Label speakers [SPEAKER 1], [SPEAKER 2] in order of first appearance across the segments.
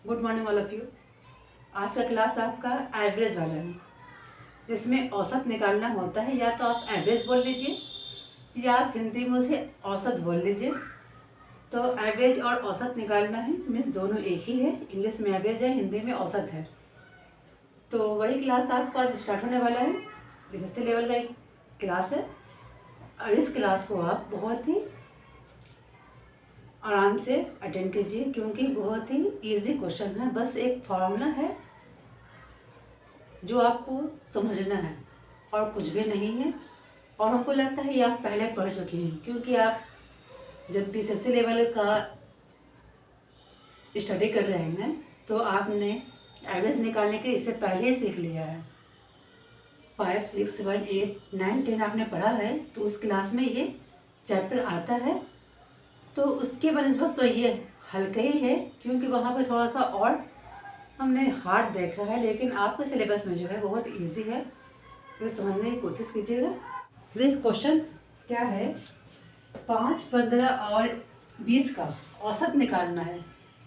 [SPEAKER 1] Good morning all of you. आज का class आपका एवरेज वाला है, जिसमें औसत निकालना होता है। या तो आप एवरेज बोल लीजिए या आप हिंदी में उसे औसत बोल लीजिए। तो एवरेज और औसत निकालना है, मीन्स दोनों एक ही है। इंग्लिश में एवरेज है, हिंदी में औसत है। तो वही क्लास आपका आज स्टार्ट होने वाला है। एसएससी लेवल का एक क्लास है और इस क्लास को आप बहुत ही आराम से अटेंड कीजिए, क्योंकि बहुत ही इजी क्वेश्चन है। बस एक फॉर्मूला है जो आपको समझना है और कुछ भी नहीं है। और हमको लगता है ये आप पहले पढ़ चुके हैं, क्योंकि आप जब भी एसएससी लेवल का स्टडी कर रहे हैं तो आपने एवरेज निकालने के इससे पहले ही सीख लिया है। 5, 6, 7, 8, 9, 10 आपने पढ़ा है, तो उस क्लास में ये चैप्टर आता है। तो उसके बनस्बत तो ये हल्का ही है, क्योंकि वहाँ पर थोड़ा सा और हमने हार्ड देखा है, लेकिन आपके सिलेबस में जो है बहुत इजी है। तो समझने की कोशिश कीजिएगा। देखिए क्वेश्चन क्या है, 5, 15 और 20 का औसत निकालना है।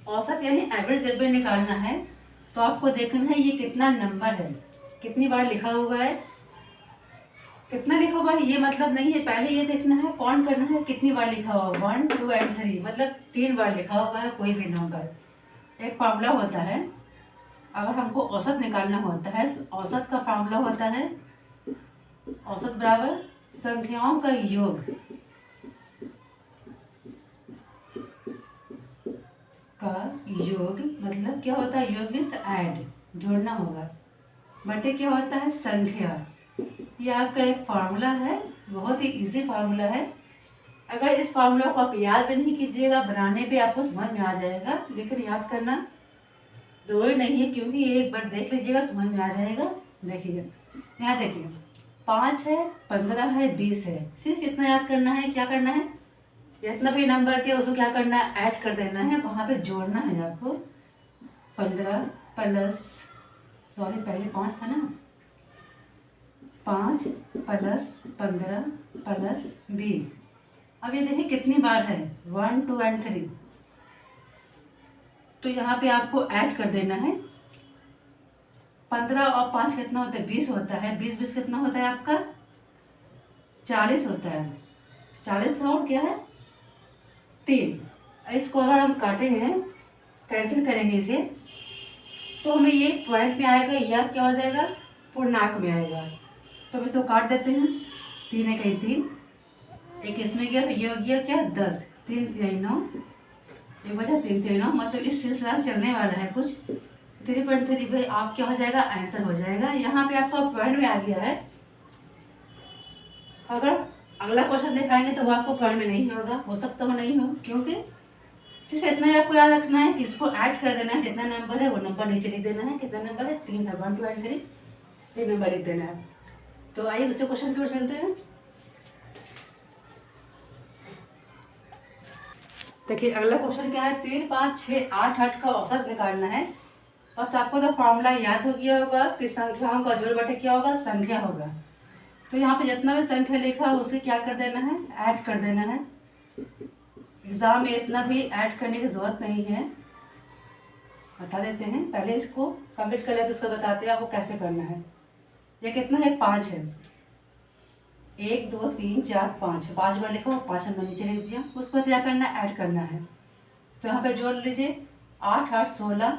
[SPEAKER 1] औसत यानी एवरेज जब भी निकालना है तो आपको देखना है ये कितना नंबर है, कितनी बार लिखा हुआ है। कितना लिखा हुआ है ये मतलब नहीं है, पहले ये देखना है काउंट करना है कितनी बार लिखा हुआ है। 1, 2 एंड 3 मतलब 3 बार लिखा हुआ है कोई भी नंबर। एक फार्मूला होता है, अगर हमको औसत निकालना होता है, औसत का फार्मूला होता है औसत बराबर संख्याओं का योग मतलब क्या होता है, योग मीन्स ऐड, जोड़ना होगा, बटे क्या होता है संख्या। ये आपका एक फार्मूला है, बहुत ही इजी फार्मूला है। अगर इस फार्मूला को आप याद भी नहीं कीजिएगा, बनाने पे आपको समझ में आ जाएगा, लेकिन याद करना ज़रूरी नहीं है, क्योंकि ये एक बार देख लीजिएगा समझ में आ जाएगा। देखिए यहाँ देखिए 5 है, 15 है, 20 है, सिर्फ इतना याद करना है। क्या करना है, जितना भी नंबर दिया उसको क्या करना है, ऐड कर देना है, वहाँ पे जोड़ना है आपको। 15 प्लस, सॉरी पहले 5 था ना, 5 प्लस 15 प्लस 20। अब ये देखिए कितनी बार है, 1, 2 एंड 3। तो यहाँ पे आपको ऐड कर देना है। 15 और 5 कितना होता है, 20 होता है। 20 20 कितना होता है आपका, 40 होता है। 40 और क्या है 3। इसको अगर हम काटेंगे, कैंसिल करेंगे इसे, तो हमें ये पॉइंट में आएगा, या क्या हो जाएगा पूर्णांक में आएगा। तो हम इसको काट देते हैं। 3 है कहीं 3, एक इसमें गया तो ये हो गया क्या 10, 3 3 9, एक बचा 3 3 9, मतलब इस सिलसिला चलने वाला है कुछ। 3.3 भाई आप क्या हो जाएगा, आंसर हो जाएगा। यहाँ पे आपका पॉइंट में आ गया है। अगर अगला क्वेश्चन दिखाएंगे तो वो आपको पॉइंट में नहीं होगा, हो सकता हो नहीं हो, क्योंकि सिर्फ इतना ही आपको याद रखना है कि इसको ऐड कर देना है। जितना नंबर है वो नंबर नीचे लिख देना है। कितना नंबर है, 3 है, 1, 2 एंड 3, ये नंबर लिख देना है। तो आइए दूसरे क्वेश्चन की ओर चलते हैं। देखिए अगला क्वेश्चन क्या है, 3, 5, 6, 8, 8 का औसत निकालना है। बस आपको तो फॉर्मूला याद हो गया होगा कि संख्याओं का जोड़ बटे क्या होगा, संख्या होगा। तो यहाँ पे जितना भी संख्या लिखा है उसे क्या कर देना है, ऐड कर देना है। एग्जाम में इतना भी ऐड करने की जरूरत नहीं है, बता देते हैं। पहले इसको कंप्लीट कर लेते उसको बताते हैं आपको कैसे करना है। ये कितना है, 5 है। 1 2 3 4 5, 5 बार लिखा, 5 नंबर नीचे लिख दिया। उसको क्या करना है, ऐड करना है। तो यहाँ पे जोड़ लीजिए, 8 8 16,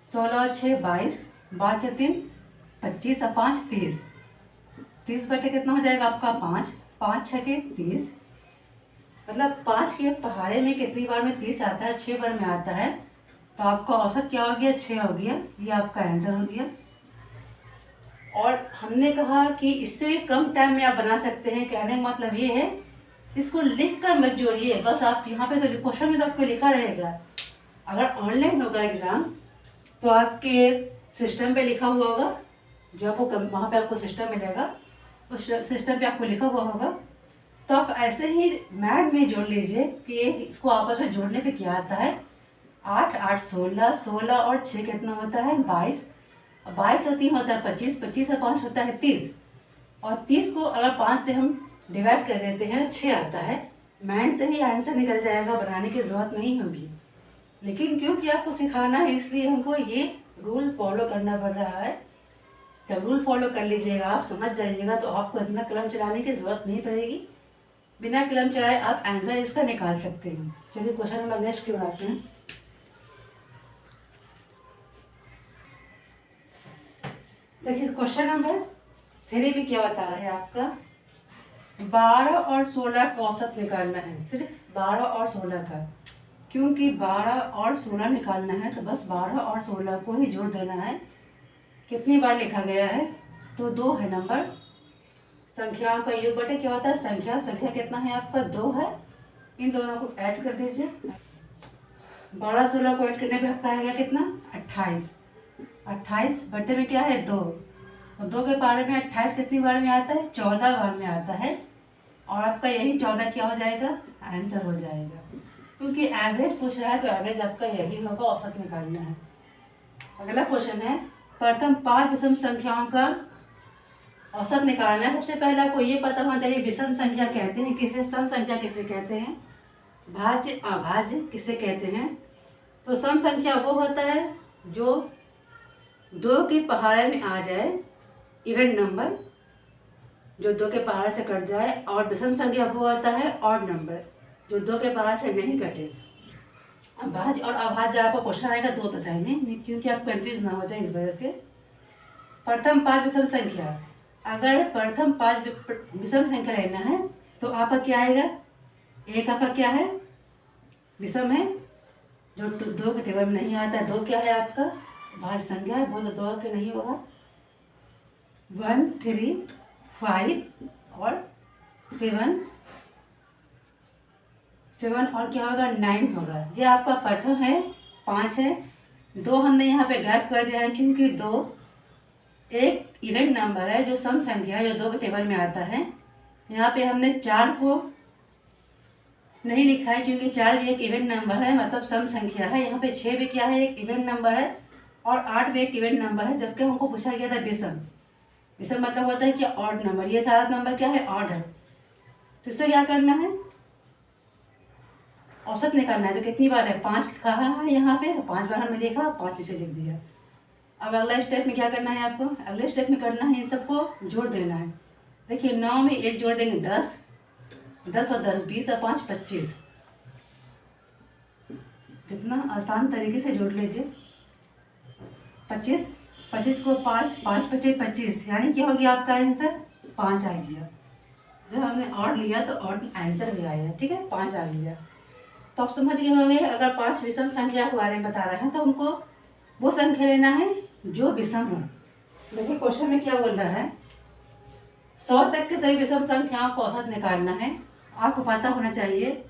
[SPEAKER 1] 16 और 6 22, 5 और 3 25 और 5 30। 30 बटे कितना हो जाएगा आपका 5, 5 6 के 30, मतलब 5 के पहाड़े में कितनी बार में 30 आता है, 6 बार में आता है। तो आपका औसत क्या हो गया, 6 हो गया। ये आपका आंसर हो गया। और हमने कहा कि इससे भी कम टाइम में आप बना सकते हैं। कहने का मतलब ये है, इसको लिख कर मत जोड़िए, बस आप यहाँ पे तो क्वेश्चन में तो आपको लिखा रहेगा। अगर ऑनलाइन होगा एग्ज़ाम तो आपके सिस्टम पे लिखा हुआ होगा, जो आपको वहाँ पे आपको सिस्टम मिलेगा, उस सिस्टम पे आपको लिखा हुआ होगा। तो आप ऐसे ही मैथ में जोड़ लीजिए कि इसको आपस में जोड़ने पे क्या आता है। 8 8 16, 16 और 6 कितना होता है 22, 22 और 3 होता है 25, 25 और 5 होता है 30, और 30 को अगर 5 से हम डिवाइड कर देते हैं 6 आता है। मैथ से ही आंसर निकल जाएगा, बनाने की ज़रूरत नहीं होगी। लेकिन क्योंकि आपको सिखाना है इसलिए हमको ये रूल फॉलो करना पड़ रहा है। जब रूल फॉलो कर लीजिएगा, आप समझ जाइएगा, तो आपको इतना कलम चलाने की ज़रूरत नहीं पड़ेगी। बिना कलम चलाए आप आंसर इसका निकाल सकते हैं। चलिए क्वेश्चन नंबर नेक्स्ट की ओर आते हैं। देखिए क्वेश्चन नंबर 3 भी क्या बता रहा है आपका, 12 और 16 का औसत निकालना है। सिर्फ 12 और 16 का, क्योंकि 12 और 16 निकालना है तो बस 12 और 16 को ही जोड़ देना है। कितनी बार लिखा गया है, तो 2 है नंबर। संख्याओं का योग बटे क्या होता है, संख्या। संख्या कितना है आपका, 2 है। इन दोनों को ऐड कर दीजिए। 12 16 को ऐड करने पे आपका आएगा कितना, 28। 28 बटे में क्या है, 2। और 2 के पारे में 28 कितनी बार में आता है, 14 बार में आता है। और आपका यही 14 क्या हो जाएगा, आंसर हो जाएगा। क्योंकि एवरेज पूछ रहा है तो एवरेज आपका यही होगा, औसत निकालना है। अगला क्वेश्चन है, प्रथम 5 विषम संख्याओं का औसत निकालना है। सबसे पहले आपको ये पता होना चाहिए विषम संख्या कहते हैं किसे, सम संख्या किसे कहते हैं, भाज्य अभाज्य किसे कहते हैं। तो सम संख्या वो होता है जो 2 की पहाड़े में आ जाए, इवन नंबर जो 2 के पहाड़ से कट जाए। और विषम संख्या वो होता है ऑड नंबर जो 2 के पहाड़ से नहीं कटे। भाज्य और अभाज्य आपको क्वेश्चन आएगा 2 बताएंगे, क्योंकि आप कंफ्यूज ना हो जाए इस वजह से। प्रथम 5 विषम संख्या, अगर प्रथम 5 विषम संख्या रहना है तो आपका क्या आएगा, एक आपका क्या है, विषम है जो 2 के टेबल में नहीं आता है। 2 क्या है आपका, भाज्य संख्या है, वो तो 2 के नहीं होगा। 1 3 5 और 7 और क्या होगा, 9 होगा। ये आपका प्रथम है, 5 है। 2 हमने यहाँ पे गैप कर दिया है क्योंकि 2 एक इवेंट नंबर है जो सम संख्या है जो 2 के टेबल में आता है। यहाँ पे हमने 4 को नहीं लिखा है क्योंकि 4 भी एक इवेंट नंबर है, मतलब सम संख्या है। यहाँ पे 6 भी क्या है, एक इवेंट नंबर है। और 8 भी एक इवेंट नंबर है, जबकि हमको पूछा गया था विषम। विषम मतलब होता है कि ऑड नंबर, ये सारा नंबर क्या है, ऑड है। तो इससे क्या करना है, औसत निकालना है। तो कितनी बार है, 5 कहा है यहाँ पे, तो 5 बार हमने लिखा, 5 नीचे लिख दिया। अब अगला स्टेप में क्या करना है आपको, अगले स्टेप में करना है इन सबको जोड़ देना है। देखिए 9 में 1 जोड़ देंगे 10, 10 और 10 20 और 5 25। कितना आसान तरीके से जोड़ लीजिए। 25 25 को 5 5 25 25, यानी क्या हो गया आपका आंसर, 5 आ गया। जब हमने ऑड लिया तो ऑड आंसर भी आया, ठीक है, 5 आ गया। तो आप समझ गए होंगे, अगर 5 विषम संख्या के बारे में बता रहे हैं तो हमको वो संख्या लेना है जो विषम हो। देखिए क्वेश्चन में क्या बोल रहा है, 100 तक के सभी विषम संख्याओं को औसत निकालना है। आपको पता होना चाहिए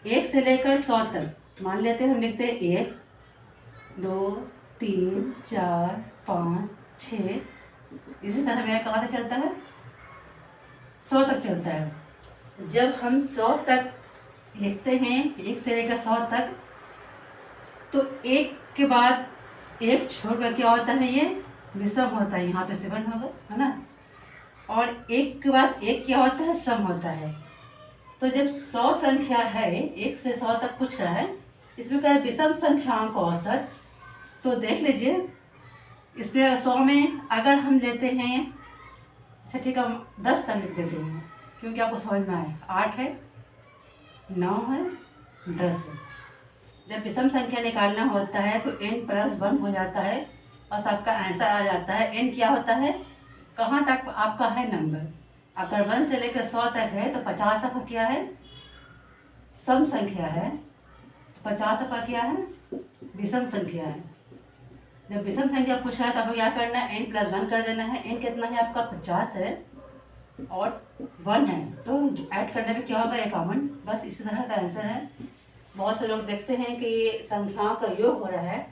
[SPEAKER 1] 1 से लेकर 100 तक। मान लेते हैं हम लिखते हैं 1 2 3 4 5 6। इसी तरह मेरा कहाँ तक चलता है, 100 तक चलता है। जब हम 100 तक लिखते हैं, 1 से लेकर 100 तक, तो 1 के बाद 1 छोड़कर क्या होता है, ये विषम होता है। यहाँ पे 7 होगा, है ना। और 1 के बाद 1 क्या होता है, सम होता है। तो जब 100 संख्या है, 1 से 100 तक पूछ रहा है, इसमें क्या है, विषम संख्याओं का औसत। तो देख लीजिए, इसमें 100 में अगर हम लेते हैं, अच्छा ठीक है, हम 10 तक लिख देते हैं क्योंकि आपको समझ में आए। 8 है, 9 है, 10 है। जब विषम संख्या निकालना होता है तो n+1 हो जाता है, बस आपका आंसर आ जाता है। n क्या होता है, कहाँ तक आपका है नंबर। अगर 1 से लेकर 100 तक है तो 50 आपका क्या है, सम संख्या है। 50 आपका क्या है, विषम संख्या है। जब विषम संख्या पूछ रहा है तब क्या करना है, n+1 कर देना है। n कितना है आपका, 50 है और 1 है, तो ऐड करने में क्या होगा, 51। बस इसी तरह का आंसर है। बहुत से लोग देखते हैं कि संख्याओं का योग हो रहा है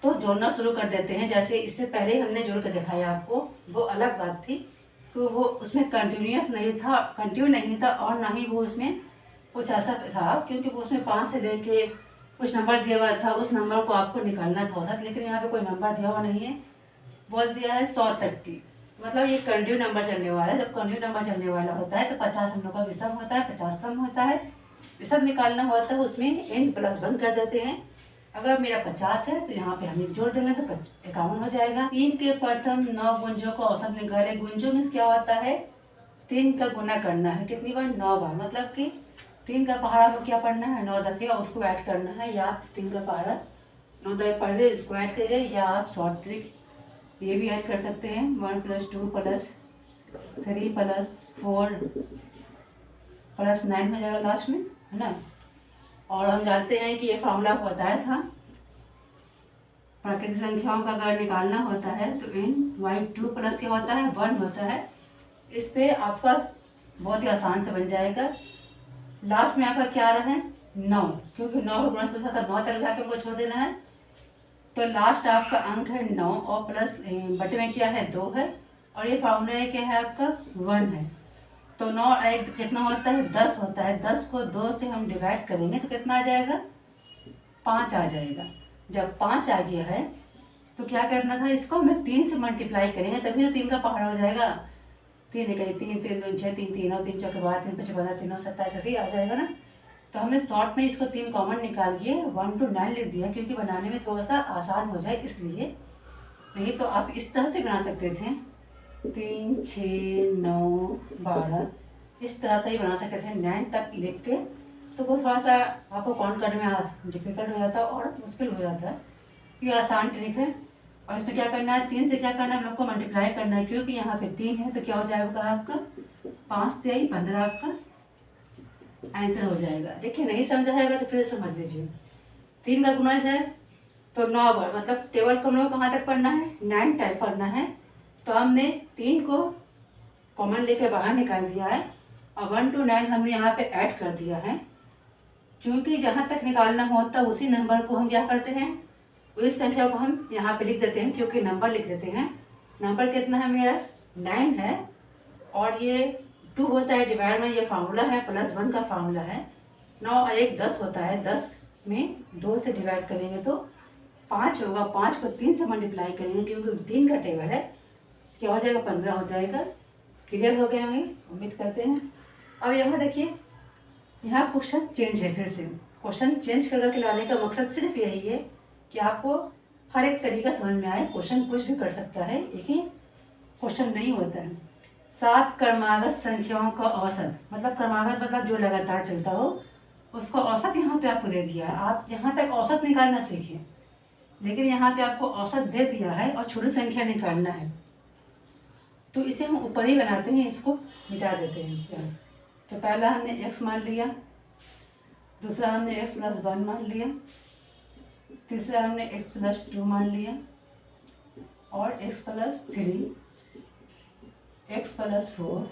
[SPEAKER 1] तो जोड़ना शुरू कर देते हैं। जैसे इससे पहले हमने जोड़ कर दिखाया आपको, वो अलग बात थी कि वो उसमें कंटिन्यू नहीं था और ना ही वो उसमें कुछ ऐसा था, क्योंकि वो उसमें 5 से लेके कुछ नंबर दिया हुआ था, उस नंबर को आपको निकालना था औसत। लेकिन यहाँ पे कोई नंबर दिया हुआ नहीं है, बोल दिया है 100 तक की, मतलब ये कंटिन्यू नंबर चलने वाला है। जब कंटिन्यू नंबर चलने वाला होता है तो 50 हम लोग का विषम होता है, 50 सम होता है। विषम निकालना होता है, उसमें n+1 कर देते हैं। अगर मेरा 50 है तो यहाँ पे हम 1 जोड़ देंगे तो 51 हो जाएगा। 3 के प्रथम 9 गुंजों का औसत निकाले। गुंजों में क्या होता है, 3 का गुना करना है, कितनी बार, 9 बार, मतलब कि 3 का पहाड़ा में क्या पढ़ना है, 9 दफ़े, और उसको ऐड करना है। या आप 3 का पहाड़ा 9 दफ़े पढ़ ले, इसको ऐड करिए, या आप शॉर्ट ट्रिक ये भी ऐड कर सकते हैं, 1 + 2 + 3 + 4 + 9 हो जाएगा लास्ट में, है ना। और हम जानते हैं कि ये फार्मूला आपको बताया था, प्राकृतिक संख्याओं का अगर निकालना होता है तो n/2 प्लस क्या होता है, 1 होता है। इस पे आपका बहुत ही आसान से बन जाएगा। लास्ट में आपका क्या आ रहा है, 9, क्योंकि 9 का गुणज पूछा था, 9 तक ला के हमको छोड़ देना है। तो लास्ट आपका अंक है 9 और प्लस बटे में क्या है, 2 है, और ये फार्मूला क्या है आपका, 1 है। तो 9 एक कितना होता है, 10 होता है। 10 को 2 से हम डिवाइड करेंगे तो कितना आ जाएगा, 5 आ जाएगा। जब 5 आ गया है तो क्या करना था, इसको हमें 3 से मल्टीप्लाई करेंगे, तभी तो 3 का पहाड़ा हो जाएगा। 3 1 3 3 2 6 3 3 और 3 4 12 3 5 15 3 27 ऐसे ही आ जाएगा ना। तो हमने शॉर्ट में इसको 3 कॉमन निकाल के 1 to 9 लिख दिया, क्योंकि बनाने में थोड़ा सा आसान हो जाए इसलिए। नहीं तो आप इस तरह से बना सकते थे, 3 6 9 12, इस तरह से ही बना सकते थे 9 तक लिख के। तो वो थोड़ा सा आपको काउंट करने में डिफिकल्ट हो जाता है और मुश्किल हो जाता है। ये आसान ट्रिक है। और इसमें क्या करना है, 3 से क्या करना है, हम लोग को मल्टीप्लाई करना है, क्योंकि यहाँ पे 3 है तो क्या हो जाएगा आपका, 5 3 15 आपका आंसर हो जाएगा। देखिए नहीं समझा जाएगा तो फिर समझ लीजिए। 3 का गुणज है तो 9 बार, मतलब टेबल को हम लोग कहाँ तक पढ़ना है, 9 टाइप पढ़ना है। तो हमने 3 को कॉमन लेकर बाहर निकाल दिया है और 1 to 9 हमने यहाँ पे ऐड कर दिया है। क्योंकि जहाँ तक निकालना होता है उसी नंबर को हम क्या करते हैं, उस संख्या को हम यहाँ पे लिख देते हैं, क्योंकि नंबर लिख देते हैं। नंबर कितना है मेरा, 9 है, और ये 2 होता है डिवाइड में, ये फार्मूला है, +1 का फार्मूला है। 9 और 1 10 होता है, 10 में 2 से डिवाइड करेंगे तो 5 होगा। 5 को 3 से मल्टीप्लाई करेंगे, क्योंकि 3 का टेबल है, क्या हो जाएगा, 15 हो जाएगा। क्लियर हो गए होंगे, उम्मीद करते हैं। अब यहाँ देखिए, यहाँ क्वेश्चन चेंज है। फिर से क्वेश्चन चेंज करके लाने का मकसद सिर्फ यही है कि आपको हर एक तरीका समझ में आए। क्वेश्चन कुछ भी कर सकता है, एक ही क्वेश्चन नहीं होता है। 7 क्रमागत संख्याओं का औसत, मतलब क्रमागत मतलब जो लगातार चलता हो, उसका औसत यहाँ पे आपको दे दिया है। आप यहाँ तक औसत निकालना सीखिए, लेकिन यहाँ पे आपको औसत दे दिया है और छोटी संख्या निकालना है, तो इसे हम ऊपर ही बनाते हैं, इसको मिटा देते हैं। तो पहला हमने x मान लिया, दूसरा हमने x + 1 मान लिया, तीसरा हमने x + 2 मान लिया, और x + 3, x + 4,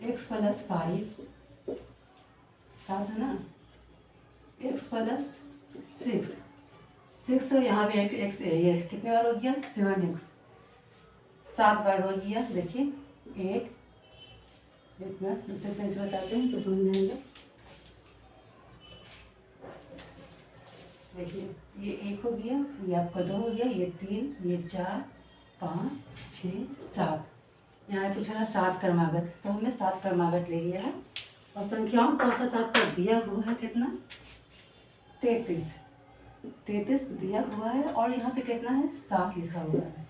[SPEAKER 1] x + 5, साथ है ना, x + 6, 6 तो यहाँ पे x ये कितने बार हो गया, 7x, 7 बार हो गया। देखिए एक मिनट दूसरे पेन से बताते हैं तो समझ में आएगा। देखिए ये 1 हो गया, ये आपका 2 हो गया, ये 3, ये 4 5 6 7, यहाँ पूछा था 7 क्रमागत, तो हमने 7 क्रमागत ले लिया है। और संख्याओं का औसत आपको दिया हुआ है कितना, 33 दिया हुआ है, और यहाँ पे कितना है, 7 लिखा हुआ है।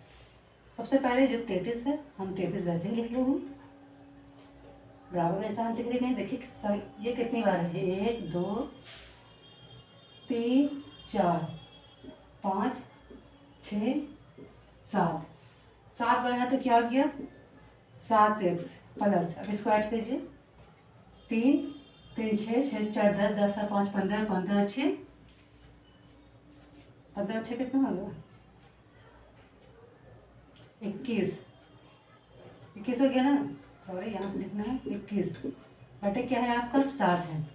[SPEAKER 1] सबसे पहले जो 33 है, हम 33 वैसे ही लिख लेंगे, बराबर में ऐसा हम लिख देंगे। देखिए ये कितनी बार है, 1 2 3 4 5 6 7, 7 बार है तो क्या हो गया, 7x प्लस, अब इसको ऐड कीजिए, 3 3 6 6 4 10 10 5 15 15 6 15 6 कितना होगा, 21 हो गया ना, सॉरी यहाँ पे लिखना है 21 बटे क्या है आपका 7 है।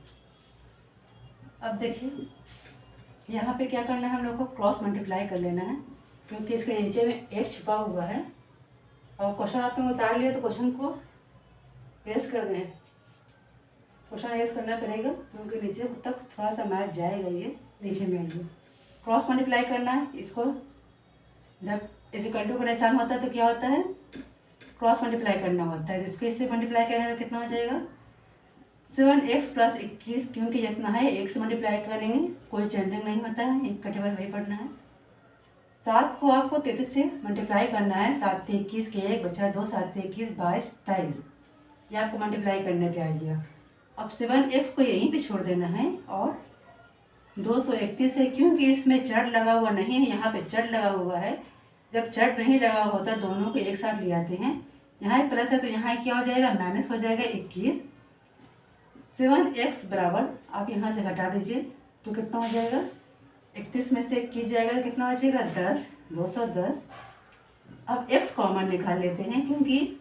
[SPEAKER 1] अब देखिए यहाँ पे क्या करना है, हम लोग को क्रॉस मल्टीप्लाई कर लेना है, क्योंकि इसके नीचे में एक छिपा हुआ है। और क्वेश्चन आपने उतार लिया तो क्वेश्चन को रेस कर दें, क्वेश्चन रेस करना पड़ेगा, क्योंकि नीचे तक थोड़ा सा मैथ जाएगा, ये नीचे में आइए। क्रॉस मल्टीप्लाई करना है, इसको जब इक्वल टू का निशान होता है तो क्या होता है, क्रॉस मल्टीप्लाई करना होता है। इसको इससे मल्टीप्लाई करेंगे तो कितना हो जाएगा, 7x प्लस 21, क्योंकि जितना है 1 से मल्टीप्लाई करेंगे, कोई चेंजिंग नहीं होता है, एक कटेबल वही पढ़ना है। 7 को आपको 33 से मल्टीप्लाई करना है। 7 से 21 के 1 बचा 2, 7 से 21 22 23, ये आपको मल्टीप्लाई करने पे आ गया। अब 7x को यहीं पे छोड़ देना है और 231 है, क्योंकि इसमें चढ़ लगा हुआ नहीं है, यहाँ पे चढ़ लगा हुआ है। जब चढ़ नहीं लगा होता दोनों को एक साथ ले आते हैं, यहाँ प्लस है तो यहाँ क्या हो जाएगा, माइनस हो जाएगा 21। 7x बराबर आप यहाँ से घटा दीजिए तो कितना हो जाएगा, 31 में से 21 जाएगा तो कितना बचेगा 10, 210। अब x कॉमन निकाल लेते हैं, क्योंकि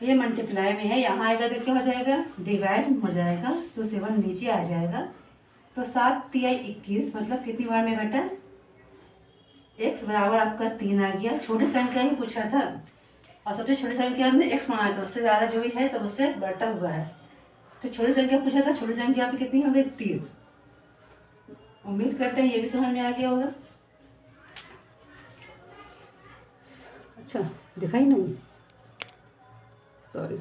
[SPEAKER 1] ये मल्टीप्लाई में है, यहाँ आएगा तो क्या हो जाएगा, डिवाइड हो जाएगा, तो 7 नीचे आ जाएगा। तो 7 तिया 21, मतलब कितनी बार में घटा, x बराबर आपका 3 आ गया। छोटी संख्या ही पूछा था और सबसे छोटी संख्या हमने x माना था, उससे ज़्यादा जो भी है सब उससे बढ़ता हुआ है। तो छोटी संख्या पूछा था, छोटी संख्या आपकी कितनी हो गई 30। उम्मीद करते हैं ये भी समझ में आ गया होगा। अच्छा दिखाई नहीं, सॉरी।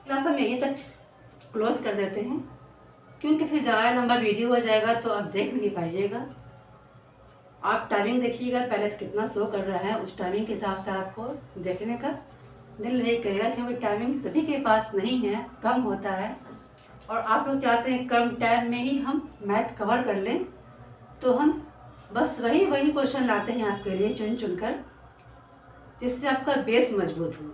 [SPEAKER 1] क्लास हम यहीं तक क्लोज कर देते हैं, क्योंकि फिर ज़्यादा लंबा वीडियो हो जाएगा तो आप देख नहीं पाइएगा। आप टाइमिंग देखिएगा पहले कितना शो कर रहा है, उस टाइमिंग के हिसाब से आपको देखने का दिल नहीं करेगा, क्योंकि टाइमिंग सभी के पास नहीं है, कम होता है। और आप लोग चाहते हैं कम टाइम में ही हम मैथ कवर कर लें, तो हम बस वही क्वेश्चन लाते हैं आपके लिए चुन चुन कर, जिससे आपका बेस मजबूत हो।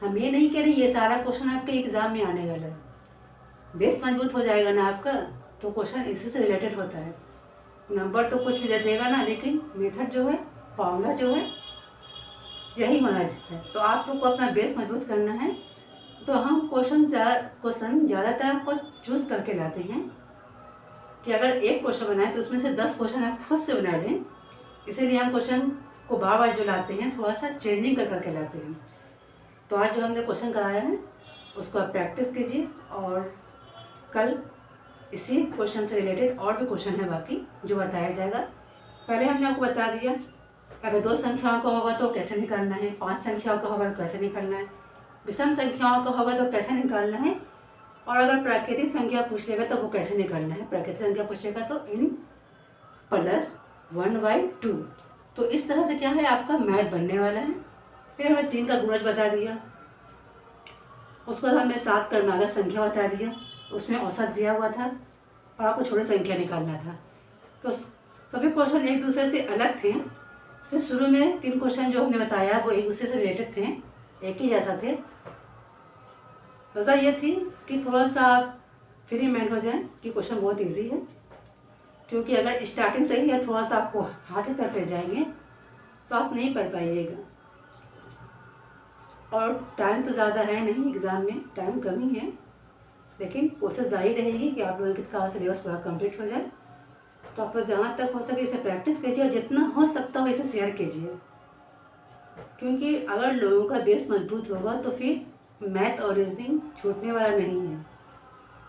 [SPEAKER 1] हम ये नहीं कह रहे ये सारा क्वेश्चन आपके एग्ज़ाम में आने वाला है। बेस मजबूत हो जाएगा ना आपका, तो क्वेश्चन इसी से रिलेटेड होता है। नंबर तो कुछ भी दे देगा ना, लेकिन मेथड जो है, फॉर्मूला जो है, यही होना है। तो आप लोग को अपना बेस मजबूत करना है, तो हम क्वेश्चन ज़्यादातर आपको चूज़ करके लाते हैं कि अगर एक क्वेश्चन बनाए तो उसमें से 10 क्वेश्चन आप खुद से बना लें। इसीलिए हम क्वेश्चन को बार बार जो लाते हैं थोड़ा सा चेंजिंग करके लाते हैं। तो आज जो हमने क्वेश्चन कराया है उसको आप प्रैक्टिस कीजिए, और कल इसी क्वेश्चन से रिलेटेड और भी क्वेश्चन है बाकी जो बताया जाएगा। पहले हमने आपको बता दिया अगर 2 संख्याओं का होगा तो कैसे निकालना है, 5 संख्याओं का होगा तो कैसे निकालना है, विषम संख्याओं का होगा तो कैसे निकालना है, और अगर प्राकृतिक संख्या पूछेगा तो वो कैसे निकालना है। प्राकृतिक संख्या पूछेगा तो n + 1/2। तो इस तरह से क्या है आपका मैथ बनने वाला है। फिर हमें 3 का गुणज बता दिया, उसके बाद हमने 7 क्रमागत संख्या बता दिया, उसमें औसत दिया हुआ था और आपको छोटी संख्या निकालना था। तो सभी क्वेश्चन एक दूसरे से अलग थे। सिर्फ शुरू में 3 क्वेश्चन जो हमने बताया वो एक दूसरे से रिलेटेड थे, एक ही जैसा थे। वजह ये थी कि थोड़ा सा आप फ्री माइंड हो जाएं कि क्वेश्चन बहुत इजी है, क्योंकि अगर स्टार्टिंग से ही थोड़ा सा आपको हार्ड की तरफ ले जाएंगे तो आप नहीं पढ़ पाइएगा। और टाइम तो ज़्यादा है नहीं, एग्ज़ाम में टाइम कम ही है, लेकिन कोशिश जारी रहेगी कि आप लोगों का सिलेबस पूरा कंप्लीट हो जाए। तो आप लोग जहाँ तक हो सके इसे प्रैक्टिस कीजिए और जितना हो सकता हो इसे शेयर कीजिए, क्योंकि अगर लोगों का बेस मजबूत होगा तो फिर मैथ और रीजनिंग छूटने वाला नहीं है।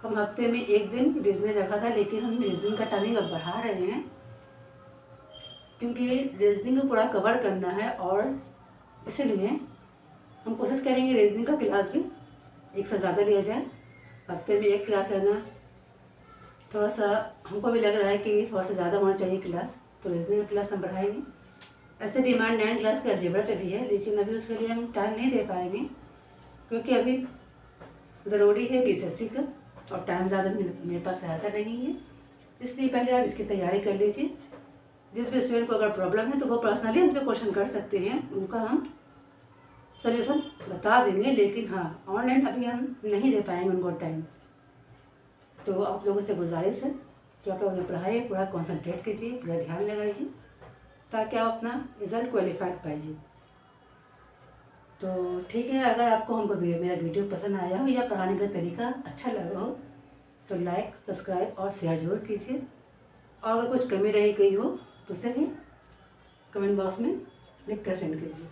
[SPEAKER 1] हम हफ्ते में 1 दिन रीजनिंग रखा था, लेकिन हम रीजनिंग का टाइमिंग अब बढ़ा रहे हैं, क्योंकि रीजनिंग को पूरा कवर करना है। और इसीलिए हम कोशिश करेंगे रीजनिंग का क्लास भी 1 से ज़्यादा लिया जाए। हफ्ते में 1 क्लास लेना थोड़ा सा हमको भी लग रहा है कि थोड़ा सा ज़्यादा होना चाहिए क्लास, तो रीजनिंग का क्लास हम बढ़ाएंगे। ऐसे डिमांड 9 क्लास के अलजेब्रा पे भी है, लेकिन अभी उसके लिए हम टाइम नहीं दे पाएंगे, क्योंकि अभी ज़रूरी है बीएसएससी का और टाइम ज़्यादा मेरे पास ज़्यादा नहीं है। इसलिए पहले आप इसकी तैयारी कर लीजिए। जिस भी स्टूडेंट को अगर प्रॉब्लम है तो वो पर्सनली हमसे क्वेश्चन कर सकते हैं, उनका हम सोल्यूशन बता देंगे, लेकिन हाँ ऑनलाइन अभी हम नहीं दे पाएंगे उनको टाइम। तो आप लोगों से गुजारिश है कि आप लोग अपनी पढ़ाई पूरा कॉन्सेंट्रेट कीजिए, पूरा ध्यान लगाइए, ताकि आप अपना रिज़ल्ट क्वालिफाइड पाइए। तो ठीक है, अगर आपको मेरा वीडियो पसंद आया हो या पढ़ाने का तरीका अच्छा लगा हो तो लाइक, सब्सक्राइब और शेयर ज़रूर कीजिए। और अगर कुछ कमी रह गई हो तो उसे भी कमेंट बॉक्स में लिख कर सेंड कीजिए।